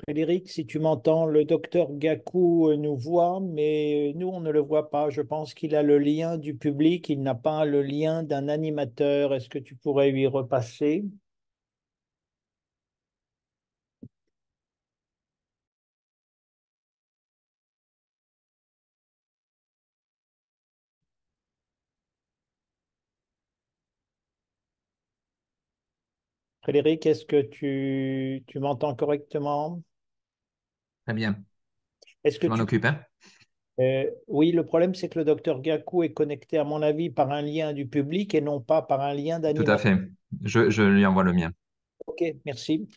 Frédéric, si tu m'entends, le docteur Gakou nous voit, mais nous, on ne le voit pas. Je pense qu'il a le lien du public, il n'a pas le lien d'un animateur. Est-ce que tu pourrais lui repasser? Frédéric, est-ce que tu m'entends correctement? Très bien, Est-ce que je m'en tu... occupe, hein. Oui, le problème, c'est que le docteur Gakou est connecté, à mon avis, par un lien du public et non pas par un lien Tout à d'animateur. fait. Je lui envoie le mien. Ok, merci.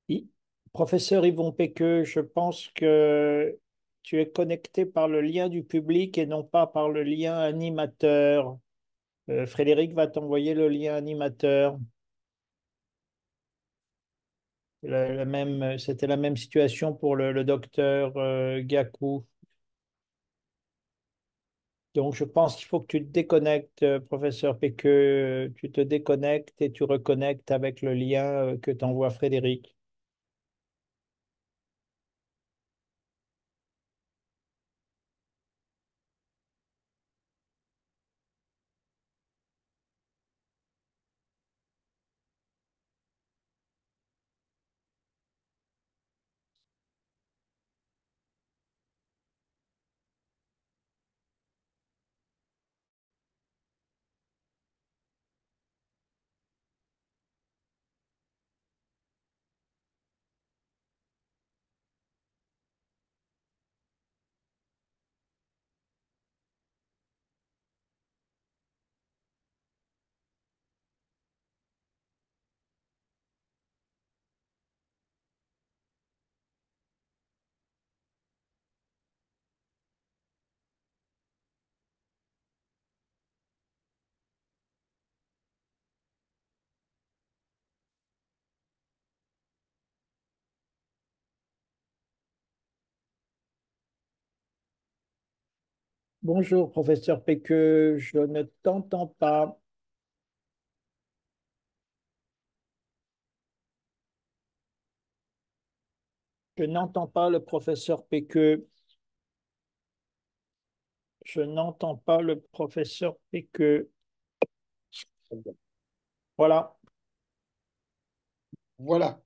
I- Professeur Yvon Péqueux, je pense que tu es connecté par le lien du public et non pas par le lien animateur. Frédéric va t'envoyer le lien animateur. C'était la même situation pour le docteur Gakou. Donc, je pense qu'il faut que tu te déconnectes, professeur Péqueux. Tu te déconnectes et tu reconnectes avec le lien que t'envoie Frédéric. Bonjour, professeur Péqueux. Je ne t'entends pas. Je n'entends pas le professeur Péqueux. Je n'entends pas le professeur Péqueux. Voilà. Voilà,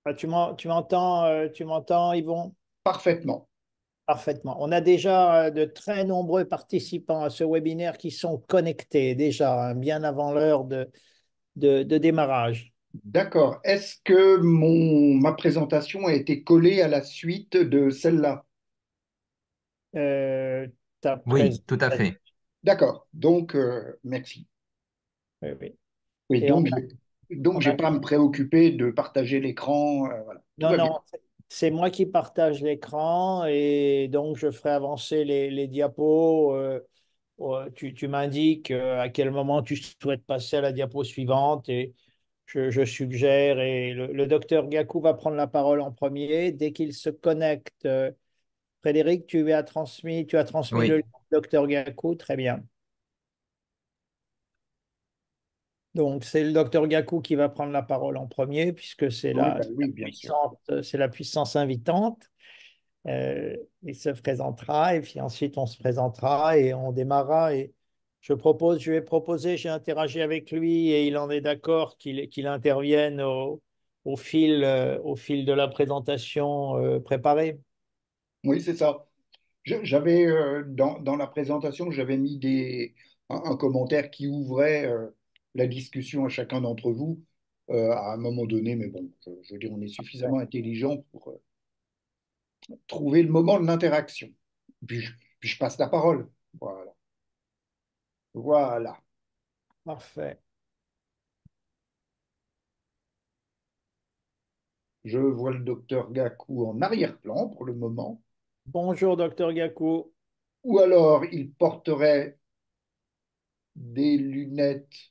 Ah, tu m'entends, Yvon? parfaitement. Parfaitement. On a déjà de très nombreux participants à ce webinaire qui sont connectés déjà, hein, bien avant l'heure de démarrage. D'accord. Est-ce que ma présentation a été collée à la suite de celle-là? Euh, ta Oui, présence. tout à fait. D'accord. Donc, merci. Oui, oui. Oui, Et donc on j'ai a, pas à me préoccuper de partager l'écran. Voilà. Tout non, va bien. non, c'est moi qui partage l'écran et donc je ferai avancer les diapos. tu m'indiques à quel moment tu souhaites passer à la diapo suivante et je suggère, et le docteur Gakou va prendre la parole en premier. Dès qu'il se connecte, Frédéric, tu as transmis le lien Oui, au docteur Gakou, très bien. Donc, c'est le docteur Gakou qui va prendre la parole en premier, puisque Oui, ben oui, bien sûr. c'est la puissance invitante. Il se présentera et puis ensuite on se présentera et on démarrera. Et je vais proposer, j'ai interagi avec lui et il en est d'accord qu'il intervienne au fil de la présentation préparée. Oui, c'est ça. J'avais dans la présentation, j'avais mis un commentaire qui ouvrait la discussion à chacun d'entre vous à un moment donné, mais bon, je veux dire, on est suffisamment intelligent pour trouver le moment de l'interaction. Puis je passe la parole. Voilà. Voilà. Parfait. Je vois le docteur Gakou en arrière-plan pour le moment. Bonjour, docteur Gakou. Ou alors il porterait des lunettes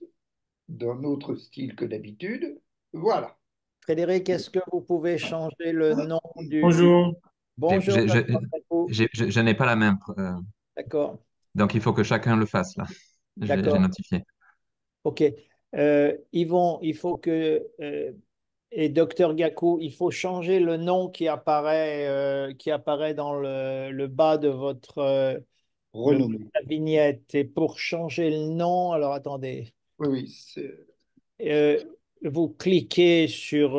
d'un autre style que d'habitude. Voilà. Frédéric, est-ce que vous pouvez changer le nom du... Bonjour. j'ai- Bonjour, j'ai- docteur j'ai- Gakou. je n'ai pas la main, D'accord, donc il faut que chacun le fasse là. J'ai d'accord. notifié. OK. Il faut que et docteur Gakou, il faut changer le nom qui apparaît dans le bas de Renommé. la vignette. Et pour changer le nom, alors attendez, Oui, oui, euh, vous cliquez sur,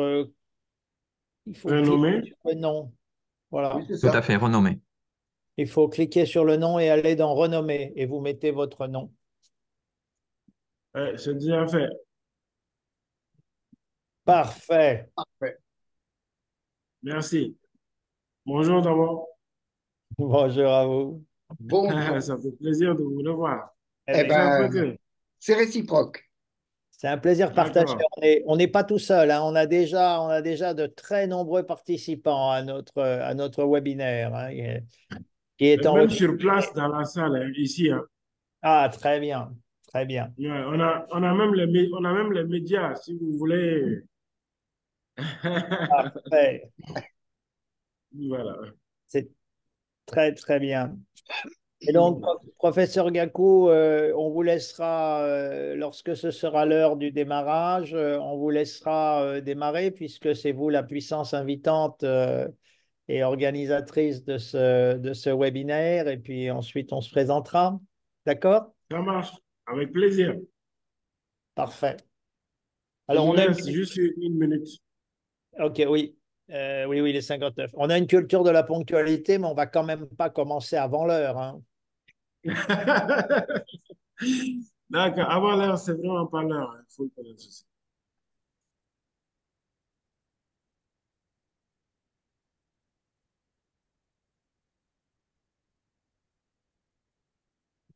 il faut cliquer Renommé. sur le nom. oui, Voilà. c'est Tout à ça. fait, renommé. Il faut cliquer sur le nom et aller dans Renommer et vous mettez votre nom. C'est déjà fait. Parfait. Parfait. Merci. Bonjour d'abord. Bonjour à vous. Bonjour. Ça fait plaisir de vous revoir. Eh Eh bien, Docteur ben, Peugeot. c'est réciproque. c'est un plaisir partagé. D'accord. On n'est pas tout seul, hein. On a déjà de très nombreux participants à notre webinaire, hein, qui est Et même enregistré. sur place dans la salle, hein, ici, hein. Ah, très bien, très bien. Ouais, on a même les médias, si vous voulez. Parfait. Voilà. C'est très, très bien. Et donc, professeur Gakou, on vous laissera, lorsque ce sera l'heure du démarrage, on vous laissera démarrer puisque c'est vous la puissance invitante et organisatrice de ce webinaire. Et puis ensuite, on se présentera. D'accord? Ça marche. Avec plaisir. Parfait. Il Alors, nous on a une... reste juste une minute. Ok, oui. Oui, oui, les 59. On a une culture de la ponctualité, mais on va quand même pas commencer avant l'heure, hein. D'accord. Avant l'heure, c'est vraiment pas l'heure, hein. Il faut le connaître aussi.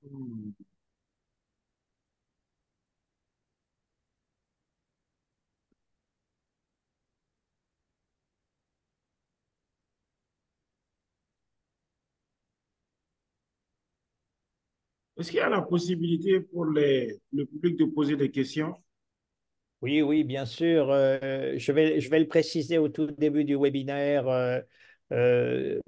Hmm. Est-ce qu'il y a la possibilité pour le public de poser des questions? Oui, oui, bien sûr. Je vais le préciser au tout début du webinaire. Euh,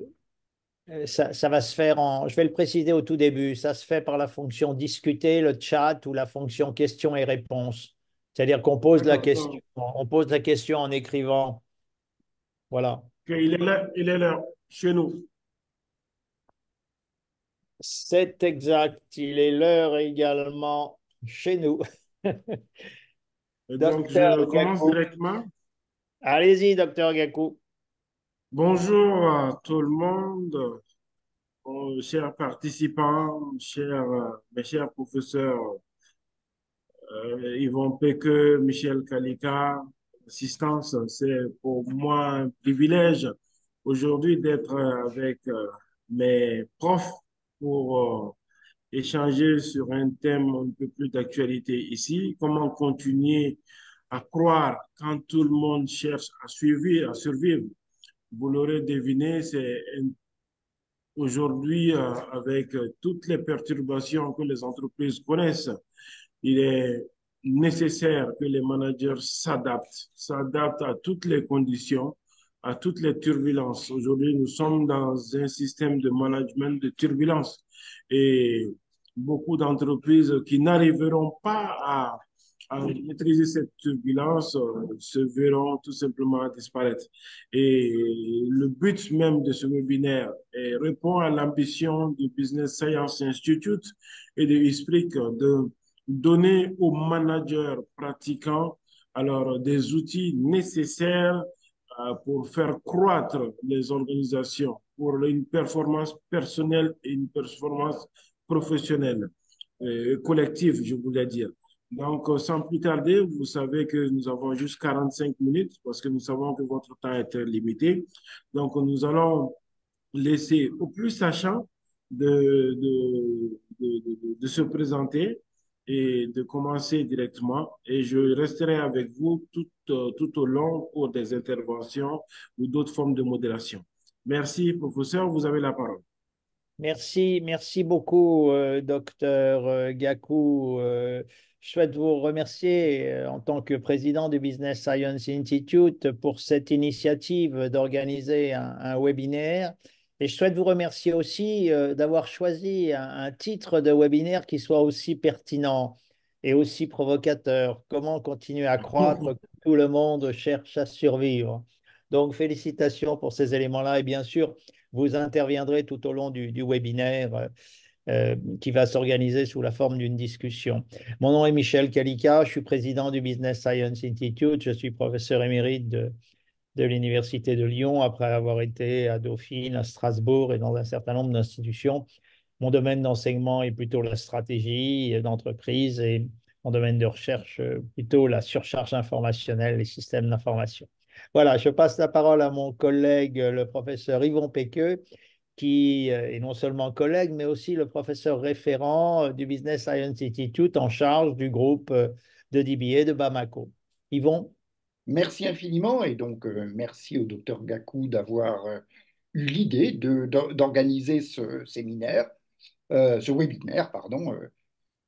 ça va se faire je vais le préciser au tout début. Ça se fait par la fonction discuter, le chat ou la fonction questions et réponses. C'est-à-dire qu'on pose la D'accord. question, on pose la question en écrivant. Voilà. Il est là, chez nous. C'est exact. Il est l'heure également chez nous. Et donc, Docteur je commence Gakou. directement. Allez-y, docteur Gakou. Bonjour à tout le monde, chers participants, mes chers professeurs Yvon Peke, Michel Kalika, assistance. C'est pour moi un privilège aujourd'hui d'être avec mes profs pour échanger sur un thème un peu plus d'actualité ici. Comment continuer à croire quand tout le monde cherche à survivre, à survivre. Vous l'aurez deviné, c'est un aujourd'hui, avec toutes les perturbations que les entreprises connaissent, il est nécessaire que les managers s'adaptent à toutes les conditions, à toutes les turbulences. Aujourd'hui, nous sommes dans un système de management de turbulence et beaucoup d'entreprises qui n'arriveront pas à maîtriser cette turbulence se verront tout simplement disparaître. Et le but même de ce webinaire répond à l'ambition du Business Science Institute et de ISPRIC de donner aux managers pratiquants alors des outils nécessaires pour faire croître les organisations, pour une performance personnelle et une performance professionnelle, collective, je voulais dire. Donc, sans plus tarder, vous savez que nous avons juste 45 minutes parce que nous savons que votre temps est limité. Donc, nous allons laisser au plus sachant de se présenter et de commencer directement. Et je resterai avec vous tout au long cours des interventions ou d'autres formes de modération. Merci, professeur. Vous avez la parole. Merci beaucoup, docteur Gakou. Je souhaite vous remercier en tant que président du Business Science Institute pour cette initiative d'organiser un webinaire. Et je souhaite vous remercier aussi d'avoir choisi un titre de webinaire qui soit aussi pertinent et aussi provocateur. Comment continuer à croître quand tout le monde cherche à survivre? Donc, félicitations pour ces éléments-là. Et bien sûr, vous interviendrez tout au long du webinaire qui va s'organiser sous la forme d'une discussion. Mon nom est Michel Kalika, je suis président du Business Science Institute, je suis professeur émérite de l'Université de Lyon après avoir été à Dauphine, à Strasbourg et dans un certain nombre d'institutions. Mon domaine d'enseignement est plutôt la stratégie d'entreprise et mon domaine de recherche plutôt la surcharge informationnelle, les systèmes d'information. Voilà, je passe la parole à mon collègue, le professeur Yvon Pequeux, qui est non seulement collègue, mais aussi le professeur référent du Business Science Institute en charge du groupe de DBA de Bamako. Yvon? Merci infiniment et donc merci au docteur Gakou d'avoir eu l'idée d'organiser ce séminaire, ce webinaire, pardon.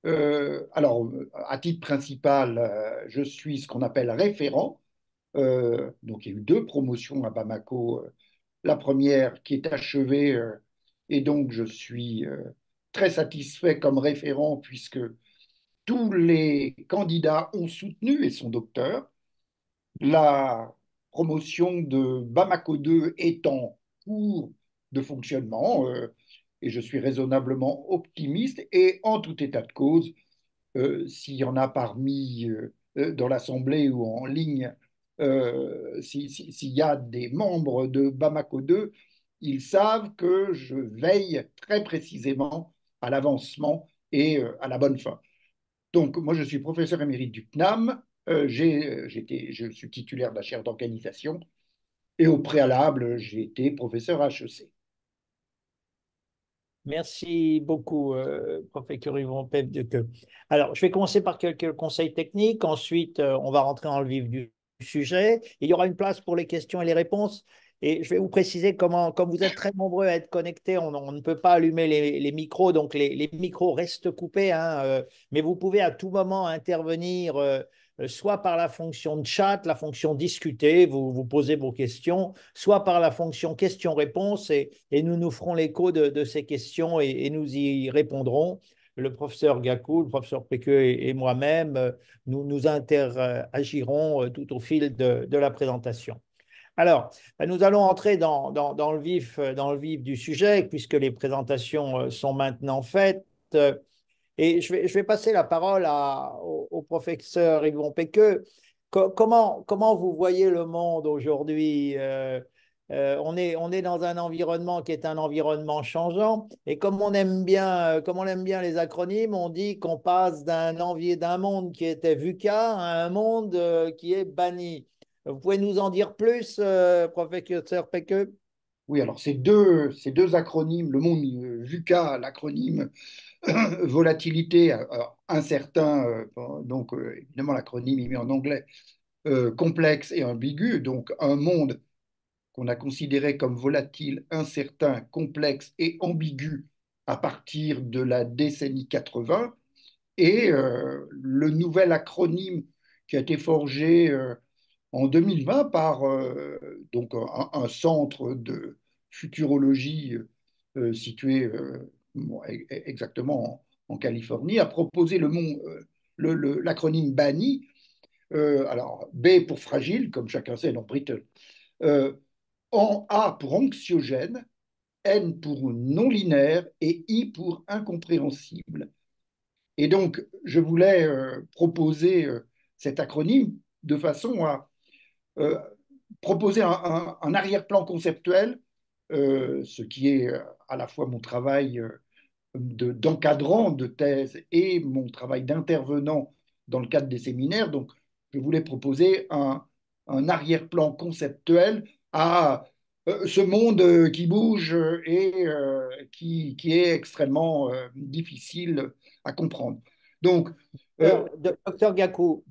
Alors, à titre principal, je suis ce qu'on appelle référent. Donc, il y a eu deux promotions à Bamako. La première qui est achevée et donc je suis très satisfait comme référent puisque tous les candidats ont soutenu et sont docteurs. La promotion de Bamako 2 est en cours de fonctionnement et je suis raisonnablement optimiste et en tout état de cause, s'il y en a parmi dans l'Assemblée ou en ligne, s'il y a des membres de Bamako 2, ils savent que je veille très précisément à l'avancement et à la bonne fin. Donc, moi, je suis professeur émérite du CNAM, je suis titulaire de la chaire d'organisation et au préalable, j'ai été professeur HEC. Merci beaucoup, professeur Yvon Pequeux. Alors, je vais commencer par quelques conseils techniques. Ensuite, on va rentrer dans le vif du sujet. Il y aura une place pour les questions et les réponses. Et je vais vous préciser comment, comme vous êtes très nombreux à être connectés, on ne peut pas allumer les micros, donc les micros restent coupés, hein, mais vous pouvez à tout moment intervenir, soit par la fonction de chat, la fonction discuter, vous posez vos questions, soit par la fonction questions-réponses, et nous ferons l'écho de ces questions et nous y répondrons. Le professeur Gakou, le professeur Pequeux et moi-même, nous interagirons tout au fil de la présentation. Alors, nous allons entrer dans le vif du sujet, puisque les présentations sont maintenant faites. Et je vais passer la parole au professeur Yvon Pequeux. Comment vous voyez le monde aujourd'hui? On est dans un environnement qui est un environnement changeant. Et comme on aime bien les acronymes, on dit qu'on passe d'un monde qui était VUCA à un monde qui est banni. Vous pouvez nous en dire plus, professeur Pequeux? Oui, alors ces deux acronymes, le monde VUCA, l'acronyme volatilité incertain, donc évidemment l'acronyme est mis en anglais, complexe et ambigu, donc un monde qu'on a considéré comme volatile, incertain, complexe et ambigu à partir de la décennie 80, et le nouvel acronyme qui a été forgé en 2020 par donc un centre de futurologie situé exactement en Californie, a proposé l'acronyme BANI, alors B pour fragile, comme chacun sait dans Brittle, euh, en A pour anxiogène, N pour non linéaire et I pour incompréhensible. Et donc, je voulais proposer cet acronyme de façon à euh, proposer un arrière-plan conceptuel, ce qui est à la fois mon travail d'encadrant de thèse et mon travail d'intervenant dans le cadre des séminaires. Donc, je voulais proposer un arrière-plan conceptuel à ce monde qui bouge et qui est extrêmement difficile à comprendre. Donc, Docteur Gakou,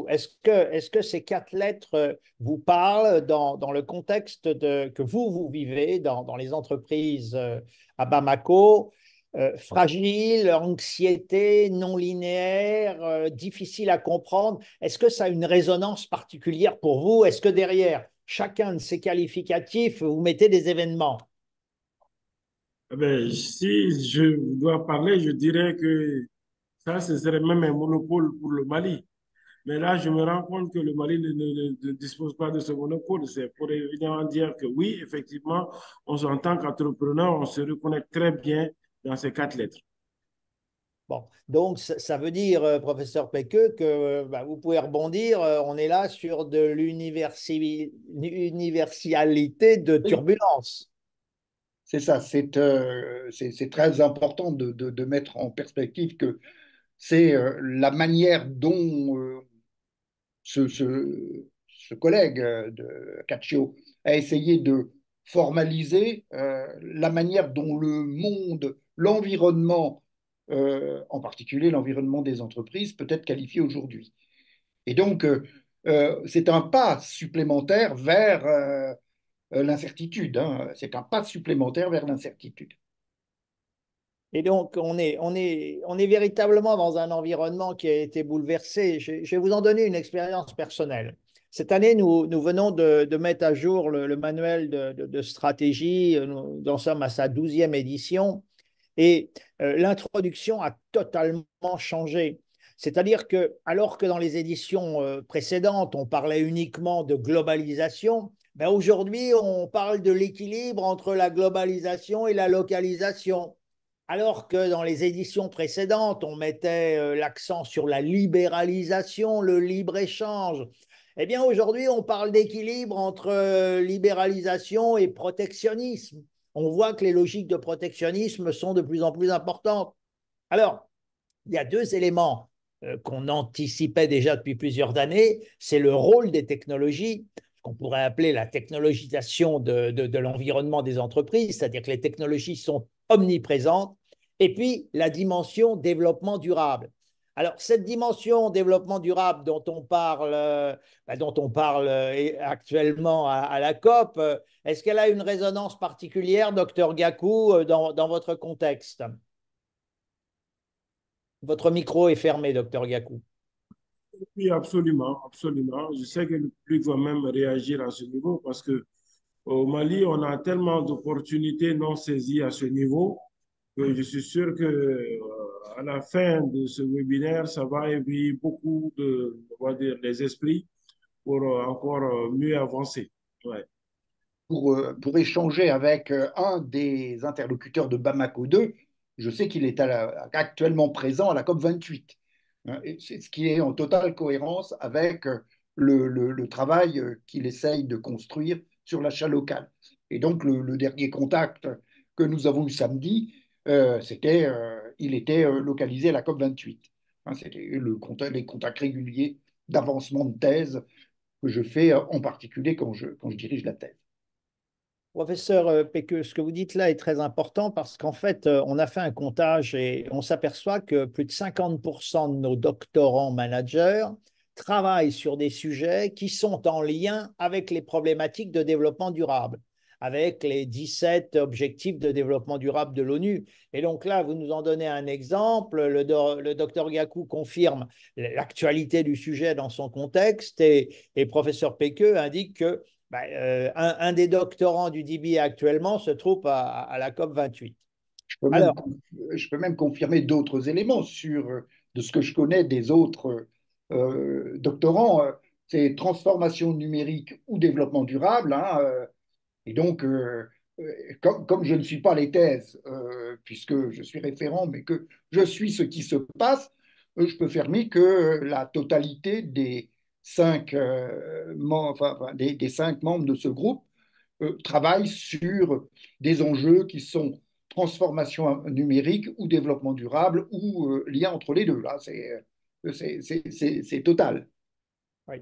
est-ce que ces quatre lettres vous parlent dans le contexte que vous vivez dans les entreprises à Bamako, fragile, anxiété, non linéaire, difficile à comprendre? Est-ce que ça a une résonance particulière pour vous? Est-ce que derrière chacun de ces qualificatifs, vous mettez des événements? Eh ben, si je dois parler, je dirais que ça, ce serait même un monopole pour le Mali. Mais là, je me rends compte que le Mali ne dispose pas de ce monopole. C'est pour évidemment dire que oui, effectivement, en tant qu'entrepreneur, on se reconnaît très bien dans ces quatre lettres. Bon, donc ça veut dire, professeur Péqueux, que bah, vous pouvez rebondir. On est là sur de l'universalité de oui, turbulence. c'est ça, c'est très important de mettre en perspective que c'est la manière dont ce collègue de Caccio a essayé de formaliser la manière dont le monde, l'environnement, en particulier l'environnement des entreprises, peut être qualifié aujourd'hui. Et donc, c'est un pas supplémentaire vers l'incertitude, hein. C'est un pas supplémentaire vers l'incertitude. Et donc, on est véritablement dans un environnement qui a été bouleversé. Je vais vous en donner une expérience personnelle. Cette année, nous venons de mettre à jour le manuel de stratégie. Nous en sommes à sa 12e édition. Et l'introduction a totalement changé. C'est-à-dire que, alors que dans les éditions précédentes, on parlait uniquement de globalisation, ben aujourd'hui, on parle de l'équilibre entre la globalisation et la localisation. Alors que dans les éditions précédentes, on mettait l'accent sur la libéralisation, le libre-échange. Eh bien, aujourd'hui, on parle d'équilibre entre libéralisation et protectionnisme. On voit que les logiques de protectionnisme sont de plus en plus importantes. Alors, il y a deux éléments qu'on anticipait déjà depuis plusieurs années. C'est le rôle des technologies, ce qu'on pourrait appeler la technologisation de l'environnement des entreprises, c'est-à-dire que les technologies sont omniprésentes, et puis la dimension développement durable. Alors, cette dimension développement durable dont on parle actuellement à la COP, est-ce qu'elle a une résonance particulière, docteur Gakou, dans votre contexte? Votre micro est fermé, docteur Gakou. Oui, absolument, absolument. Je sais que le public va même réagir à ce niveau parce que au Mali, on a tellement d'opportunités non saisies à ce niveau que je suis sûr que à la fin de ce webinaire, ça va éveiller beaucoup on va dire, les esprits pour encore mieux avancer. Ouais. Pour échanger avec un des interlocuteurs de Bamako 2, je sais qu'il est actuellement présent à la COP 28. Hein, et c'est ce qui est en totale cohérence avec le travail qu'il essaye de construire sur l'achat local. Et donc, le dernier contact que nous avons eu samedi, il était localisé à la COP 28. Hein, c'était les contacts réguliers d'avancement de thèse que je fais en particulier quand je dirige la thèse. Professeur Péqueux, ce que vous dites là est très important parce qu'en fait, on a fait un comptage et on s'aperçoit que plus de 50% de nos doctorants managers travaillent sur des sujets qui sont en lien avec les problématiques de développement durable, avec les 17 objectifs de développement durable de l'ONU. Et donc là, vous nous en donnez un exemple, le docteur Gakou confirme l'actualité du sujet dans son contexte et professeur Péqueux indique que un des doctorants du DBA actuellement se trouve à la COP 28. Je peux même, Alors, je peux même confirmer d'autres éléments de ce que je connais des autres doctorants. C'est transformation numérique ou développement durable, hein, et donc, comme je ne suis pas les thèses, puisque je suis référent, mais que je suis ce qui se passe, je peux affirmer que la totalité des des 5 membres de ce groupe travaillent sur des enjeux qui sont transformation numérique ou développement durable ou lien entre les deux. Là, c'est total. oui.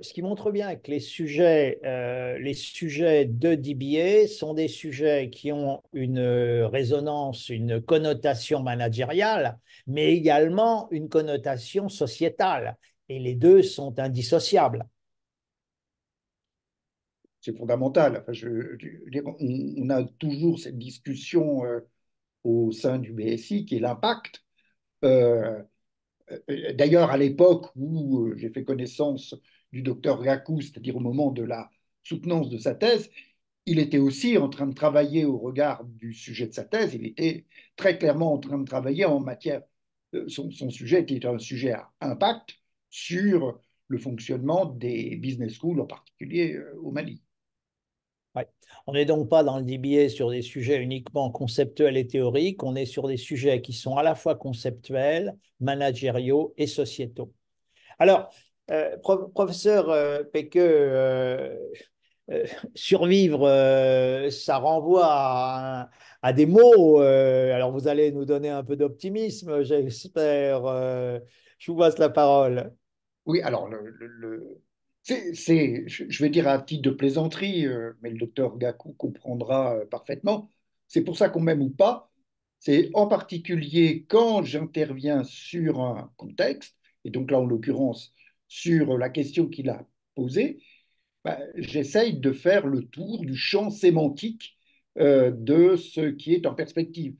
Ce qui montre bien que les sujets de DBA sont des sujets qui ont une résonance, une connotation managériale, mais également une connotation sociétale. Et les deux sont indissociables. C'est fondamental. Enfin, on a toujours cette discussion au sein du BSI qui est l'impact. Euh, D'ailleurs, à l'époque où j'ai fait connaissance du docteur Gakou, c'est-à-dire au moment de la soutenance de sa thèse, il était aussi en train de travailler au regard du sujet de sa thèse. Il était très clairement en train de travailler en matière. Son sujet était un sujet à impact sur le fonctionnement des business schools, en particulier au Mali. Ouais. On n'est donc pas dans le DBA sur des sujets uniquement conceptuels et théoriques, on est sur des sujets qui sont à la fois conceptuels, managériaux et sociétaux. Alors, professeur Péqueux, euh, survivre, ça renvoie à des mots. Alors, vous allez nous donner un peu d'optimisme, j'espère. Je vous passe la parole. Oui, alors, je vais dire à titre de plaisanterie, mais le docteur Gakou comprendra parfaitement. C'est pour ça qu'on m'aime ou pas. C'est en particulier quand j'interviens sur un contexte, et donc là, en l'occurrence, sur la question qu'il a posée, j'essaye de faire le tour du champ sémantique de ce qui est en perspective,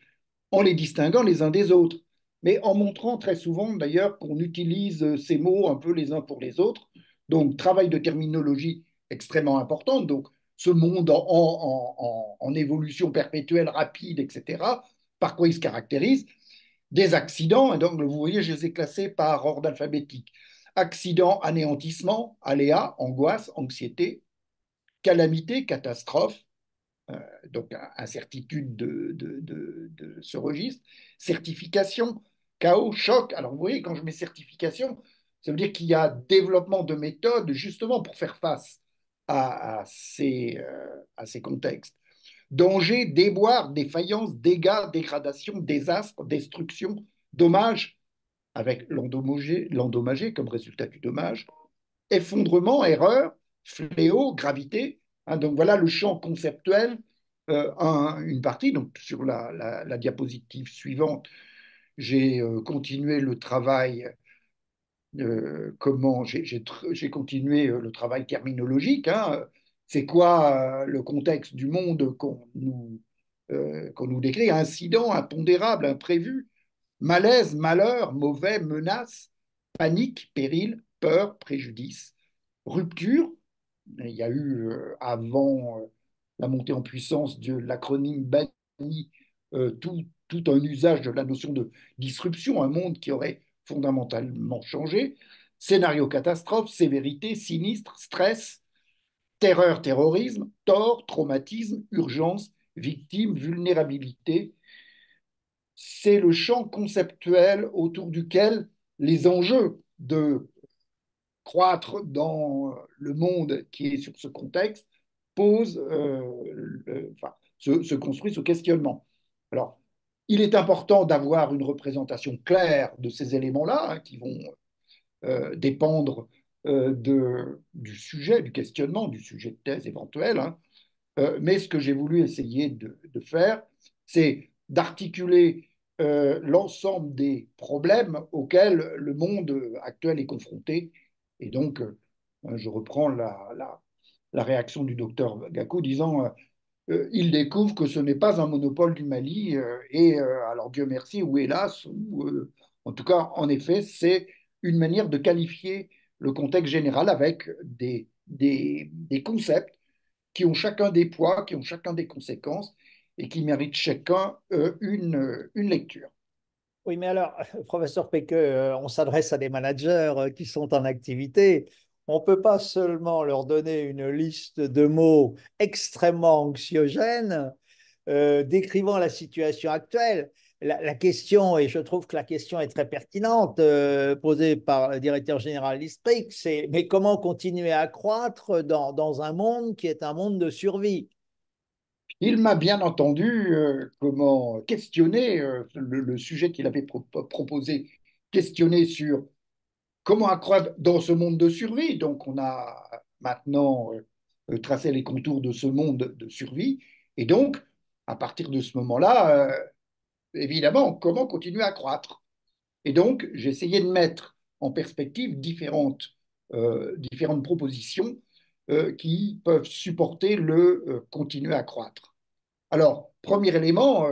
en les distinguant les uns des autres, mais en montrant très souvent d'ailleurs qu'on utilise ces mots un peu les uns pour les autres. Donc, travail de terminologie extrêmement important. Donc, ce monde en évolution perpétuelle, rapide, etc., par quoi il se caractérise? Des accidents, et donc vous voyez, je les ai classés par ordre alphabétique. Accident, anéantissement, aléa, angoisse, anxiété, calamité, catastrophe, donc incertitude de ce registre, certification, chaos, choc. Alors vous voyez, quand je mets certification, ça veut dire qu'il y a développement de méthodes justement pour faire face à ces contextes. Danger, déboire, défaillance, dégâts, dégradation, désastre, destruction, dommage, avec l'endommagé comme résultat du dommage, effondrement, erreur, fléau, gravité. Hein, donc voilà le champ conceptuel, une partie. Donc sur la diapositive suivante, j'ai continué le travail. Comment j'ai continué le travail terminologique. Hein. C'est quoi le contexte du monde qu'on nous décrit? Incident, impondérable, imprévu, malaise, malheur, mauvais, menace, panique, péril, peur, préjudice, rupture. Il y a eu, avant la montée en puissance de l'acronyme BANI, tout un usage de la notion de disruption, un monde qui aurait fondamentalement changé. Scénario catastrophe, sévérité, sinistre, stress, terreur, terrorisme, tort, traumatisme, urgence, victime, vulnérabilité. C'est le champ conceptuel autour duquel les enjeux de croître dans le monde qui est sur ce contexte pose, enfin, se construit ce questionnement. Alors, il est important d'avoir une représentation claire de ces éléments-là, hein, qui vont dépendre du sujet, du questionnement, du sujet de thèse éventuel. Hein. Mais ce que j'ai voulu essayer de faire, c'est d'articuler l'ensemble des problèmes auxquels le monde actuel est confronté Et donc, je reprends la réaction du docteur Gakou disant il découvre que ce n'est pas un monopole du Mali, et alors Dieu merci, ou hélas, ou, en tout cas, en effet, c'est une manière de qualifier le contexte général avec des concepts qui ont chacun des poids, qui ont chacun des conséquences et qui méritent chacun une lecture. Oui, mais alors, professeur Péqueux, on s'adresse à des managers qui sont en activité. On ne peut pas seulement leur donner une liste de mots extrêmement anxiogènes décrivant la situation actuelle. La question, et je trouve que la question est très pertinente, posée par le directeur général d'ISPRIC, c'est mais comment continuer à croître dans un monde qui est un monde de survie? Il m'a bien entendu comment questionner le sujet qu'il avait proposé, questionner sur comment accroître dans ce monde de survie. Donc, on a maintenant tracé les contours de ce monde de survie. Et donc, à partir de ce moment-là, évidemment, comment continuer à croître. Et donc, j'ai essayé de mettre en perspective différentes propositions qui peuvent supporter le continuer à croître. Alors, premier élément,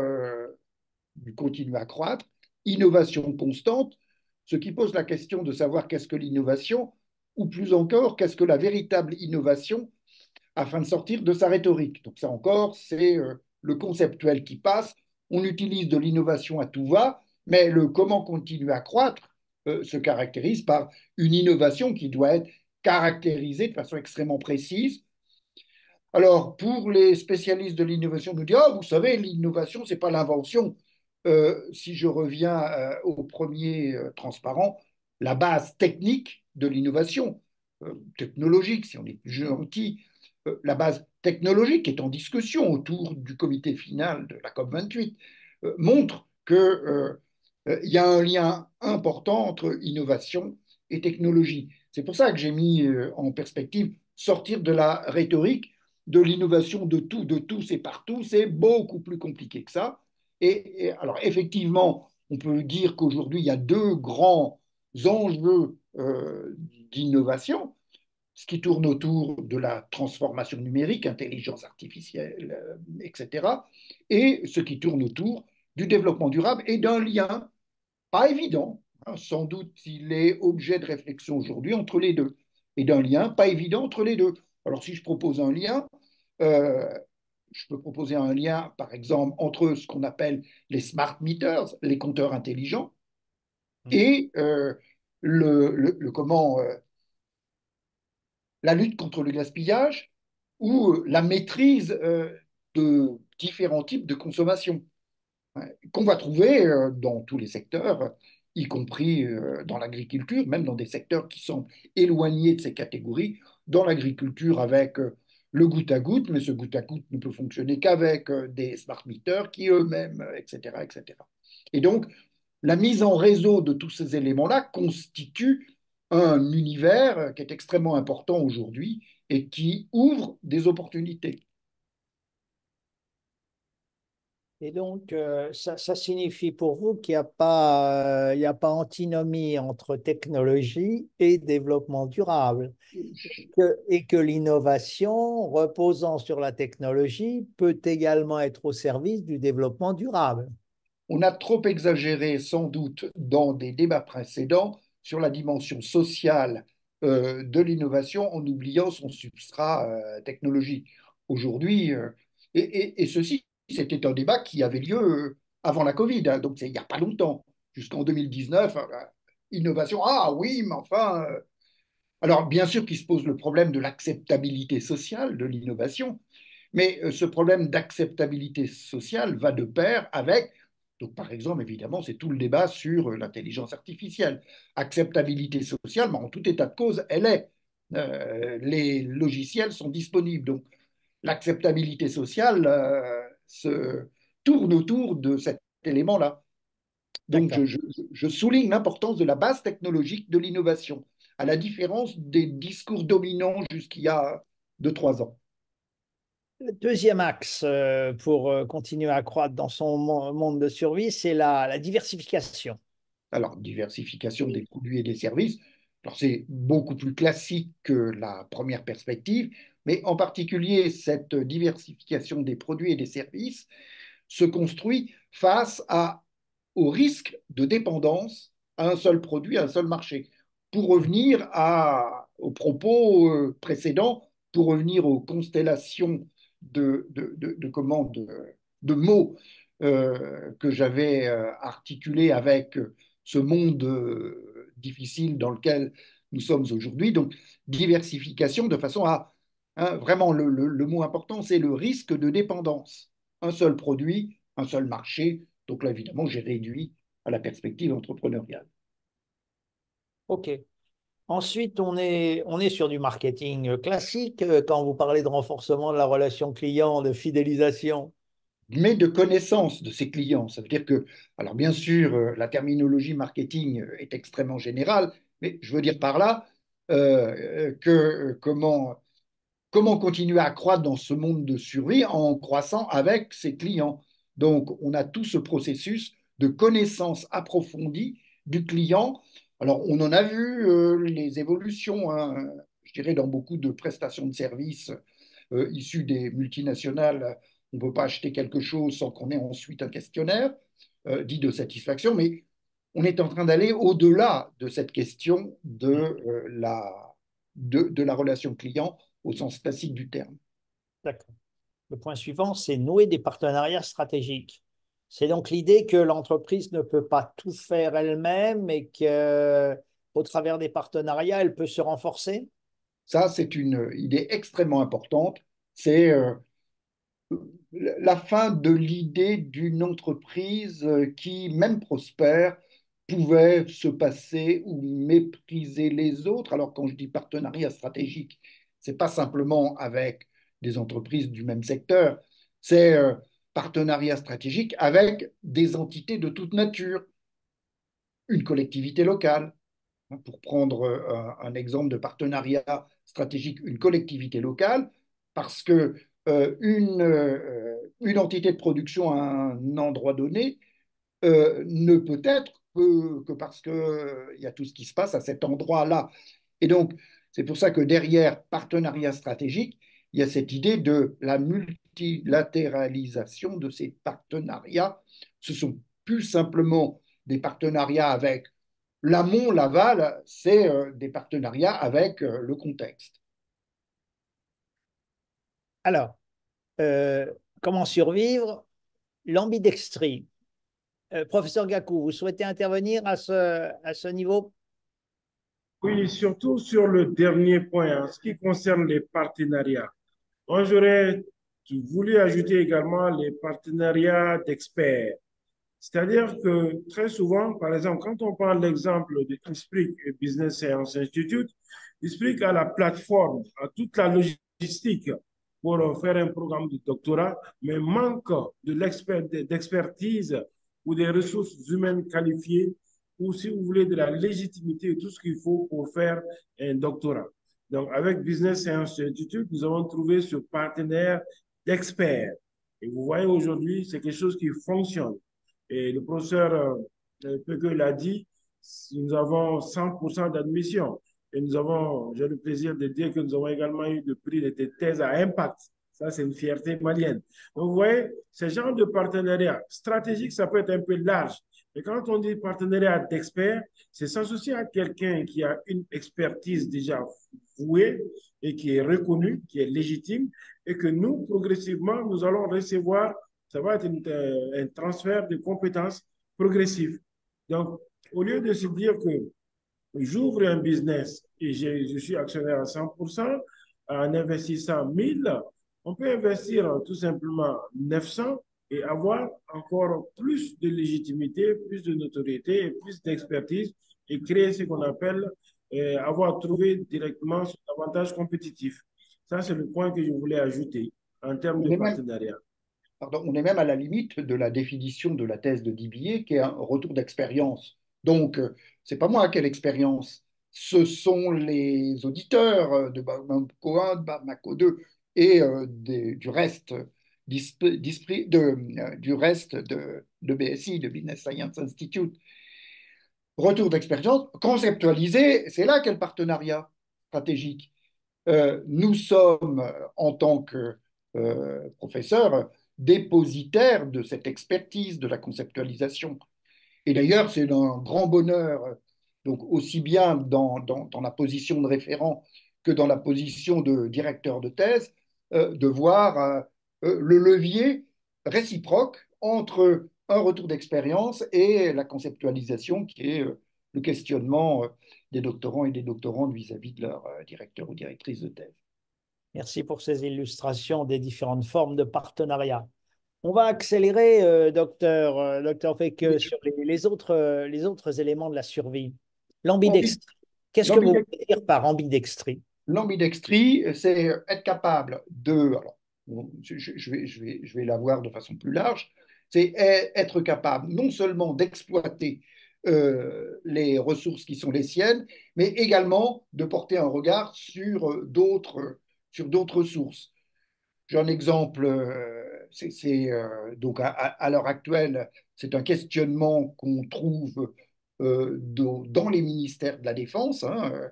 du continuer à croître, innovation constante, ce qui pose la question de savoir qu'est-ce que l'innovation, ou plus encore, qu'est-ce que la véritable innovation afin de sortir de sa rhétorique. Donc ça encore, c'est le conceptuel qui passe. On utilise de l'innovation à tout va, mais le comment continuer à croître se caractérise par une innovation qui doit être caractérisée de façon extrêmement précise. Alors, pour les spécialistes de l'innovation, nous disent, oh, vous savez, l'innovation, ce n'est pas l'invention. Si je reviens au premier transparent, la base technique de l'innovation, technologique, si on est plus gentil, la base technologique est en discussion autour du comité final de la COP28, montre qu'il y a un lien important entre innovation et technologie. C'est pour ça que j'ai mis en perspective sortir de la rhétorique de l'innovation de tout, de tous et partout, c'est beaucoup plus compliqué que ça. Alors, effectivement, on peut dire qu'aujourd'hui, il y a deux grands enjeux d'innovation, ce qui tourne autour de la transformation numérique, intelligence artificielle, etc., et ce qui tourne autour du développement durable et d'un lien pas évident, hein, sans doute il est objet de réflexion aujourd'hui entre les deux, et d'un lien pas évident entre les deux. Alors si je propose un lien, euh, je peux proposer un lien, par exemple, entre ce qu'on appelle les smart meters, les compteurs intelligents, et comment, la lutte contre le gaspillage ou la maîtrise de différents types de consommation, hein, qu'on va trouver dans tous les secteurs, y compris dans l'agriculture, même dans des secteurs qui sont éloignés de ces catégories, dans l'agriculture avec le goutte à goutte, mais ce goutte à goutte ne peut fonctionner qu'avec des smart meters qui eux-mêmes, etc., etc. Et donc, la mise en réseau de tous ces éléments-là constitue un univers qui est extrêmement important aujourd'hui et qui ouvre des opportunités. Et donc, ça signifie pour vous qu'il n'y a pas antinomie entre technologie et développement durable, et que l'innovation reposant sur la technologie peut également être au service du développement durable. On a trop exagéré, sans doute, dans des débats précédents sur la dimension sociale de l'innovation en oubliant son substrat technologique. Aujourd'hui, et ceci, c'était un débat qui avait lieu avant la Covid, hein, donc c'est il n'y a pas longtemps, jusqu'en 2019. Innovation, ah oui, mais enfin. Alors, bien sûr qu'il se pose le problème de l'acceptabilité sociale de l'innovation, mais ce problème d'acceptabilité sociale va de pair avec, donc par exemple, évidemment, c'est tout le débat sur l'intelligence artificielle. Acceptabilité sociale, mais en tout état de cause, elle est. Les logiciels sont disponibles. Donc l'acceptabilité sociale se tourne autour de cet élément-là. Donc D'accord. je souligne l'importance de la base technologique de l'innovation, à la différence des discours dominants jusqu'il y a 2, 3 ans. Le deuxième axe pour continuer à croître dans son monde de survie, c'est la diversification. Alors, diversification des Et produits et des services, Alors, c'est beaucoup plus classique que la première perspective, mais en particulier, cette diversification des produits et des services se construit face au risque de dépendance à un seul produit, à un seul marché. Pour revenir aux propos précédents, pour revenir aux constellations de mots que j'avais articulés avec ce monde difficile dans lequel nous sommes aujourd'hui. Donc, diversification de façon à, hein, vraiment, le mot important, c'est le risque de dépendance. Un seul produit, un seul marché. Donc là, évidemment, j'ai réduit à la perspective entrepreneuriale. OK. Ensuite, on est sur du marketing classique quand vous parlez de renforcement de la relation client, de fidélisation. Mais de connaissance de ses clients. Ça veut dire que, alors bien sûr, la terminologie marketing est extrêmement générale, mais je veux dire par là comment continuer à croître dans ce monde de survie en croissant avec ses clients. Donc, on a tout ce processus de connaissance approfondie du client. Alors, on en a vu les évolutions, hein, je dirais, dans beaucoup de prestations de services issus des multinationales. On ne peut pas acheter quelque chose sans qu'on ait ensuite un questionnaire dit de satisfaction, mais on est en train d'aller au-delà de cette question de la relation client au sens classique du terme. D'accord. Le point suivant, c'est nouer des partenariats stratégiques. C'est donc l'idée que l'entreprise ne peut pas tout faire elle-même et que, au travers des partenariats, elle peut se renforcer. Ça, c'est une idée extrêmement importante. C'est la fin de l'idée d'une entreprise qui, même prospère, pouvait se passer ou mépriser les autres. Alors, quand je dis partenariat stratégique, c'est pas simplement avec des entreprises du même secteur, c'est partenariat stratégique avec des entités de toute nature, une collectivité locale. Pour prendre un exemple de partenariat stratégique, une collectivité locale, parce que une entité de production à un endroit donné ne peut être que parce qu'il y a tout ce qui se passe à cet endroit-là. Et donc, c'est pour ça que derrière partenariat stratégique, il y a cette idée de la multilatéralisation de ces partenariats. Ce sont plus simplement des partenariats avec l'amont, l'aval, c'est des partenariats avec le contexte. Alors, euh, comment survivre? L'ambidextrie. Professeur Gakou, vous souhaitez intervenir à ce niveau? Oui, surtout sur le dernier point, en ce qui concerne les partenariats. Moi, j'aurais voulu ajouter également les partenariats d'experts. C'est-à-dire que très souvent, par exemple, quand on prend l'exemple de Inspire Business Science Institute, Inspire a la plateforme, a toute la logistique pour faire un programme de doctorat, mais manque d'expertise ou des ressources humaines qualifiées ou, si vous voulez, de la légitimité et tout ce qu'il faut pour faire un doctorat. Donc, avec Business Science Institute, nous avons trouvé ce partenaire d'experts. Et vous voyez aujourd'hui, c'est quelque chose qui fonctionne. Et le professeur Pegue l'a dit, nous avons 100% d'admission. Et nous avons, j'ai le plaisir de dire que nous avons également eu le prix de thèse à impact. Ça, c'est une fierté malienne. Donc, vous voyez, ce genre de partenariat stratégique, ça peut être un peu large. Mais quand on dit partenariat d'experts, c'est s'associer à quelqu'un qui a une expertise déjà vouée et qui est reconnue, qui est légitime, et que nous, progressivement, nous allons recevoir, ça va être un transfert de compétences progressif. Donc, au lieu de se dire que j'ouvre un business et je suis actionnaire à 100%, en investissant 1000, on peut investir tout simplement 900 et avoir encore plus de légitimité, plus de notoriété et plus d'expertise et créer ce qu'on appelle avoir trouvé directement son avantage compétitif. Ça, c'est le point que je voulais ajouter en termes On de est même, partenariat. pardon, on est même à la limite de la définition de la thèse de DBA, qui est un retour d'expérience. Donc, c'est pas moi quelle expérience, ce sont les auditeurs de Bamako 1, de Bamako 2 et du reste, du reste de BSI, de Business Science Institute. retour d'expérience, conceptualiser, c'est là qu'est le partenariat stratégique. Nous sommes, en tant que professeurs, dépositaires de cette expertise de la conceptualisation. Et d'ailleurs, c'est un grand bonheur, donc aussi bien dans la position de référent que dans la position de directeur de thèse, de voir le levier réciproque entre un retour d'expérience et la conceptualisation, qui est le questionnement des doctorants et des doctorantes vis-à-vis de leur directeur ou directrice de thèse. Merci pour ces illustrations des différentes formes de partenariat. On va accélérer, docteur Feke, sur les autres éléments de la survie. L'ambidextrie. Qu'est-ce que vous voulez dire par ambidextrie? L'ambidextrie, c'est être capable de, alors, bon, je vais la voir de façon plus large, c'est être capable non seulement d'exploiter les ressources qui sont les siennes, mais également de porter un regard sur d'autres sources. J'ai un exemple, donc à l'heure actuelle, c'est un questionnement qu'on trouve dans les ministères de la Défense. Hein.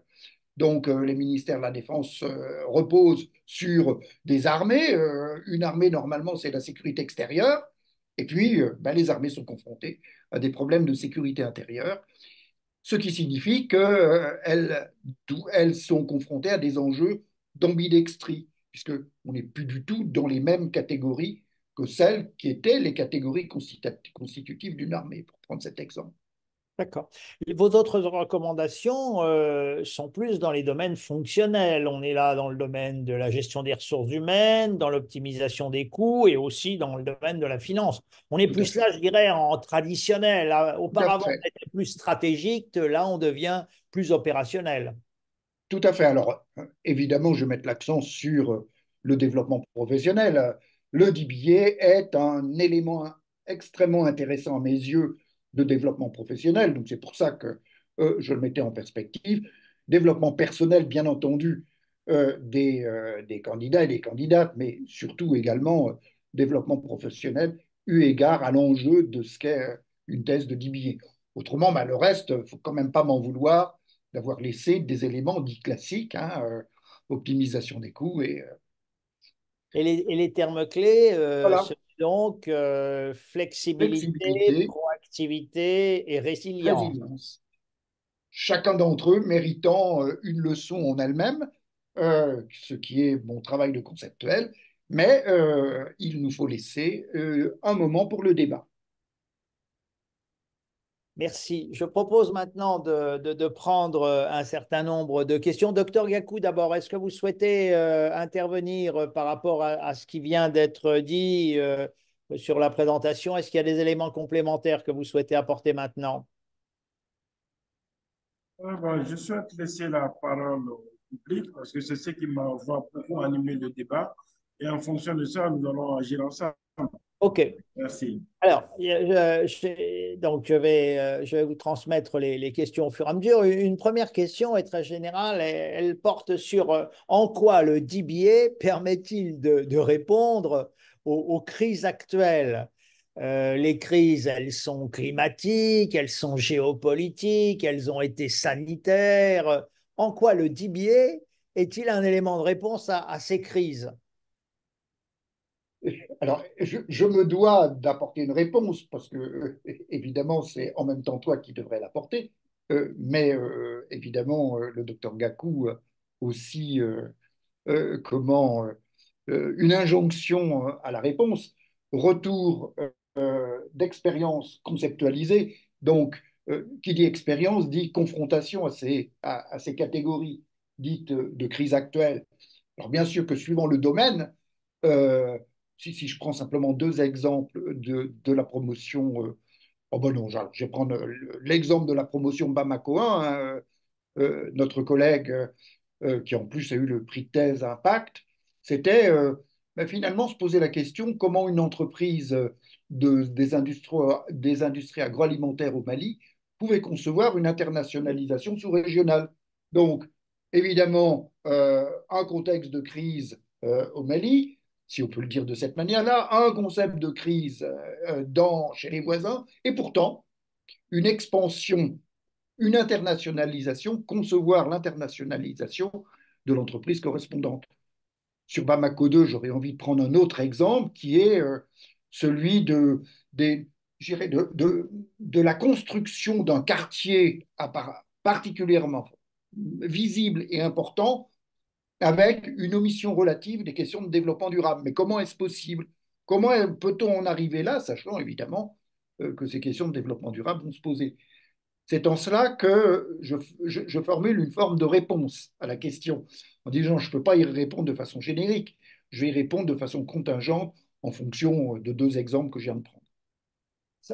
Donc, les ministères de la Défense reposent sur des armées. Une armée, normalement, c'est la sécurité extérieure. Et puis, ben, les armées sont confrontées à des problèmes de sécurité intérieure, ce qui signifie qu'elles sont confrontées à des enjeux d'ambidextrie, puisqu'on n'est plus du tout dans les mêmes catégories que celles qui étaient les catégories constitutives d'une armée, pour prendre cet exemple. D'accord. Vos autres recommandations sont plus dans les domaines fonctionnels. On est là dans le domaine de la gestion des ressources humaines, dans l'optimisation des coûts et aussi dans le domaine de la finance. On est plus là, je dirais, en traditionnel. Auparavant, on était plus stratégique. Là, on devient plus opérationnel. Tout à fait. Alors, évidemment, je vais mettre l'accent sur le développement professionnel. Le DBA est un élément extrêmement intéressant à mes yeux de développement professionnel. Donc, c'est pour ça que je le mettais en perspective. Développement personnel, bien entendu, des candidats et des candidates, mais surtout également développement professionnel, eu égard à l'enjeu de ce qu'est une thèse de DBA. Autrement, ben, le reste, il ne faut quand même pas m'en vouloir d'avoir laissé des éléments dits classiques, hein, optimisation des coûts Et les termes clés, voilà, donc flexibilité, flexibilité, proactivité et résilience. résilience. Chacun d'entre eux méritant une leçon en elle-même, ce qui est mon travail de conceptuel, mais il nous faut laisser un moment pour le débat. Merci. Je propose maintenant de prendre un certain nombre de questions. Docteur Gakou, d'abord, est-ce que vous souhaitez intervenir par rapport à ce qui vient d'être dit sur la présentation? Est-ce qu'il y a des éléments complémentaires que vous souhaitez apporter maintenant? Je souhaite laisser la parole au public parce que c'est ce qui m'a beaucoup animé le débat. Et en fonction de ça, nous allons agir ensemble. OK. Merci. Alors, donc je vais vous transmettre les questions au fur et à mesure. Une première question est très générale. Elle porte sur en quoi le DBA permet-il de répondre aux crises actuelles. Les crises, elles sont climatiques, elles sont géopolitiques, elles ont été sanitaires. En quoi le DBA est-il un élément de réponse à ces crises? Alors, je me dois d'apporter une réponse parce que, évidemment, c'est en même temps toi qui devrais l'apporter. Mais évidemment, le docteur Gakou aussi, comment, une injonction à la réponse, retour d'expérience conceptualisée. Donc, qui dit expérience dit confrontation à ces catégories dites de crise actuelle. Alors, bien sûr que suivant le domaine, euh, si je prends simplement deux exemples de la promotion, oh ben non, je vais prendre l'exemple de la promotion Bamako 1, hein, notre collègue qui en plus a eu le prix de thèse Impact, c'était ben finalement se poser la question comment une entreprise des industries agroalimentaires au Mali pouvait concevoir une internationalisation sous-régionale. Donc, évidemment, un contexte de crise au Mali, si on peut le dire de cette manière-là, un concept de crise chez les voisins, et pourtant une expansion une internationalisation, concevoir l'internationalisation de l'entreprise correspondante. Sur Bamako 2, j'aurais envie de prendre un autre exemple qui est celui des, de la construction d'un quartier particulièrement visible et important avec une omission relative des questions de développement durable. Mais comment est-ce possible? Comment peut-on en arriver là, sachant évidemment que ces questions de développement durable vont se poser? C'est en cela que je formule une forme de réponse à la question, en disant je ne peux pas y répondre de façon générique, je vais y répondre de façon contingente en fonction de deux exemples que je viens de prendre.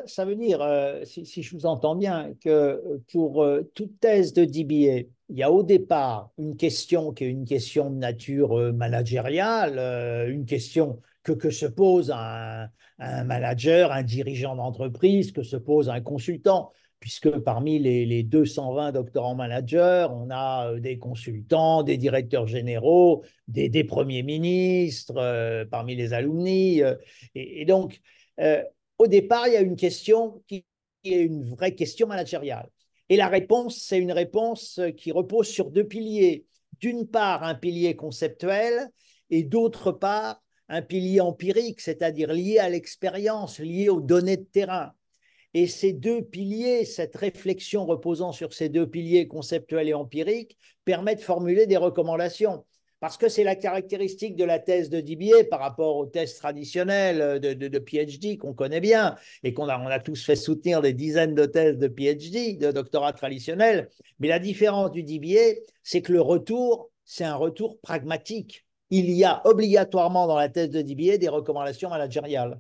Ça veut dire, si je vous entends bien, que pour toute thèse de DBA, il y a au départ une question qui est une question de nature managériale, une question que se pose un manager, un dirigeant d'entreprise, que se pose un consultant, puisque parmi les 220 doctorants managers, on a des consultants, des directeurs généraux, des premiers ministres, parmi les alumni. Et donc, euh, au départ, il y a une question qui est une vraie question managériale. Et la réponse, c'est une réponse qui repose sur deux piliers. D'une part, un pilier conceptuel et d'autre part, un pilier empirique, c'est-à-dire lié à l'expérience, lié aux données de terrain. Et ces deux piliers, cette réflexion reposant sur ces deux piliers conceptuels et empiriques, permet de formuler des recommandations. Parce que c'est la caractéristique de la thèse de DBA par rapport aux thèses traditionnelles de PhD qu'on connaît bien et on a tous fait soutenir des dizaines de thèses de PhD, de doctorat traditionnel. Mais la différence du DBA, c'est que le retour, c'est un retour pragmatique. Il y a obligatoirement dans la thèse de DBA des recommandations managériales.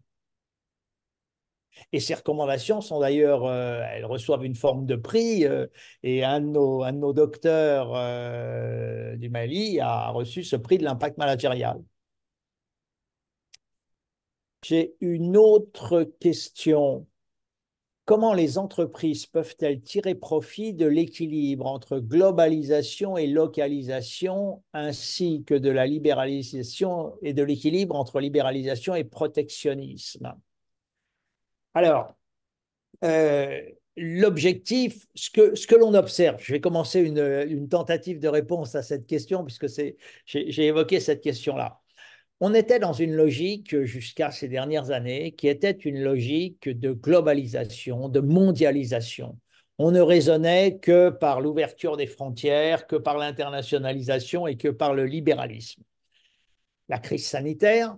Et ces recommandations sont d'ailleurs, elles reçoivent une forme de prix. Et un de nos docteurs du Mali a reçu ce prix de l'impact managérial. J'ai une autre question. Comment les entreprises peuvent-elles tirer profit de l'équilibre entre globalisation et localisation, ainsi que de la libéralisation et de l'équilibre entre libéralisation et protectionnisme? Alors, l'objectif, ce que l'on observe, je vais commencer une tentative de réponse à cette question, puisque j'ai évoqué cette question-là. On était dans une logique jusqu'à ces dernières années qui était une logique de globalisation, de mondialisation. On ne raisonnait que par l'ouverture des frontières, que par l'internationalisation et que par le libéralisme. La crise sanitaire,